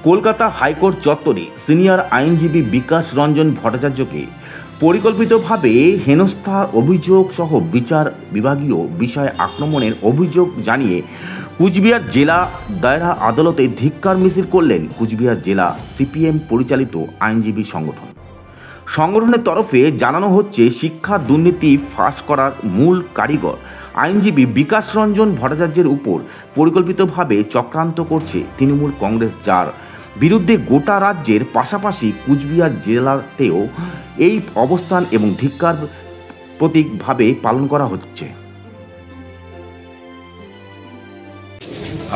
Kolkata high court চত্বরে senior আইনজীবী বিকাশ রঞ্জন ভট্টাচার্যকে পরিকল্পিতভাবে হেনস্থার অভিযোগ সহ বিচার বিভাগীয় বিষয় আক্রমণের অভিযোগ জানিয়ে কুচবিহার জেলা দায়রা আদালতে ধিক্কার মিছিল করলেন কুচবিহার জেলা সিপিএম পরিচালিত আইনজীবী সংগঠন। সংগঠনের তরফে জানানো হচ্ছে, শিক্ষা দুর্নীতি ফাঁস করার মূল কারিগর আইনজীবী বিকাশ রঞ্জন ভট্টাচার্যের উপর পরিকল্পিতভাবে চক্রান্ত করছে তৃণমূল কংগ্রেস, যার বিরুদ্ধে গোটা রাজ্যের পাশাপাশি কুচবিহার জেলাতেও এই অবস্থান এবং ধিক্কার প্রতীকভাবে পালন করা হচ্ছে।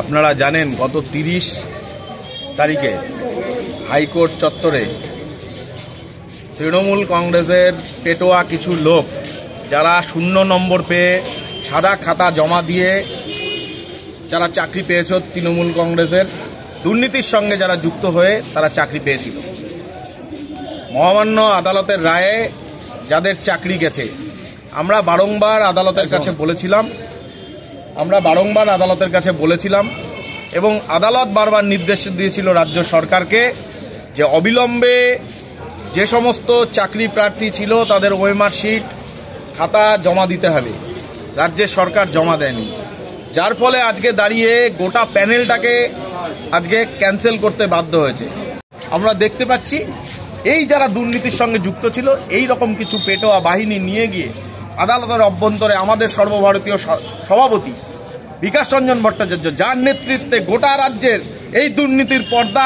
আপনারা জানেন, গত 30 তারিখে হাইকোর্ট চত্বরে তৃণমূল কংগ্রেসের পেটোয়া কিছু লোক, যারা 0 নম্বর পেয়ে সাদা খাতা জমা দিয়ে যারা চাকরি পেয়েছে, তৃণমূল কংগ্রেসের দুর্নীতির সঙ্গে যারা যুক্ত হয়ে তারা চাকরি পেয়েছিল, মহামান্য আদালতের রায়ে যাদের চাকরি গেছে, আমরা বারংবার আদালতের কাছে বলেছিলাম এবং আদালত বারবার নির্দেশ দিয়েছিল রাজ্য সরকারকে যে অবিলম্বে যে সমস্ত চাকরি প্রার্থী ছিল তাদের ওএমআর শিট খাতা জমা দিতে হবে। রাজ্যের সরকার জমা দেয়নি, যার ফলে আজকে দাঁড়িয়ে গোটা প্যানেলটাকে আজকে ক্যান্সেল করতে বাধ্য হয়েছে। আমরা দেখতে পাচ্ছি এই যারা দুর্নীতির সঙ্গে যুক্ত ছিল, এই রকম কিছু পেটোয়া বাহিনী নিয়ে গিয়ে আদালতের অভ্যন্তরে আমাদের সর্বভারতীয় সভাপতি বিকাশ রঞ্জন ভট্টাচার্য, যার নেতৃত্বে গোটা রাজ্যের এই দুর্নীতির পর্দা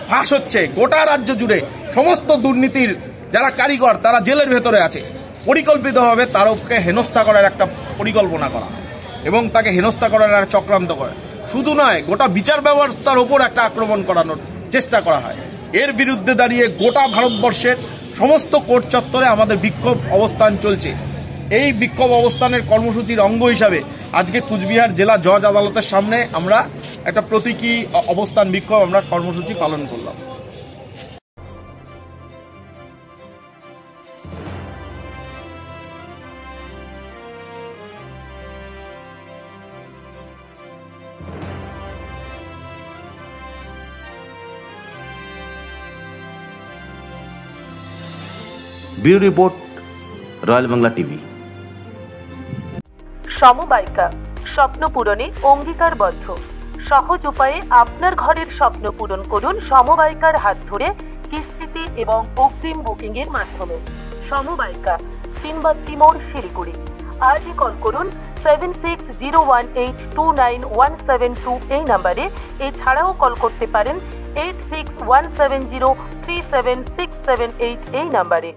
ফাঁস হচ্ছে, গোটা রাজ্য জুড়ে সমস্ত দুর্নীতির যারা কারিগর তারা জেলের ভেতরে আছে, পরিকল্পিতভাবে তারকে হেনস্থা করার একটা পরিকল্পনা করা এবং তাকে হেনস্থা করার একটা চক্রান্ত করে, শুধু নয় গোটা বিচার ব্যবস্থার ওপর একটা আক্রমণ করানোর চেষ্টা করা হয়। এর বিরুদ্ধে দাঁড়িয়ে গোটা ভারতবর্ষের সমস্ত কোর্ট চত্বরে আমাদের বিক্ষোভ অবস্থান চলছে। এই বিক্ষোভ অবস্থানের কর্মসূচির অঙ্গ হিসাবে আজকে কুচবিহার জেলা জজ আদালতের সামনে আমরা একটা প্রতীকী অবস্থান বিক্ষোভ আমরা কর্মসূচি পালন করলাম। Bureau report, royal Bangla TV. সমবায়িকা, স্বপ্ন পূরণে অঙ্গীকারবদ্ধ। সহজ উপায়ে আপনার ঘরের স্বপ্ন পূরণ করুন সমবায়িকার হাত ধরে, কিস্তিতে এবং অগ্রিম বুকিং এর মাধ্যমে। সমবায়িকা, সিনবাত্তি মোড়, শিলিগুড়ি। আজই কল করুন 7601829172 এই নাম্বারে। এছাড়াও কল করতে পারেন 8617037678 এই নাম্বারে।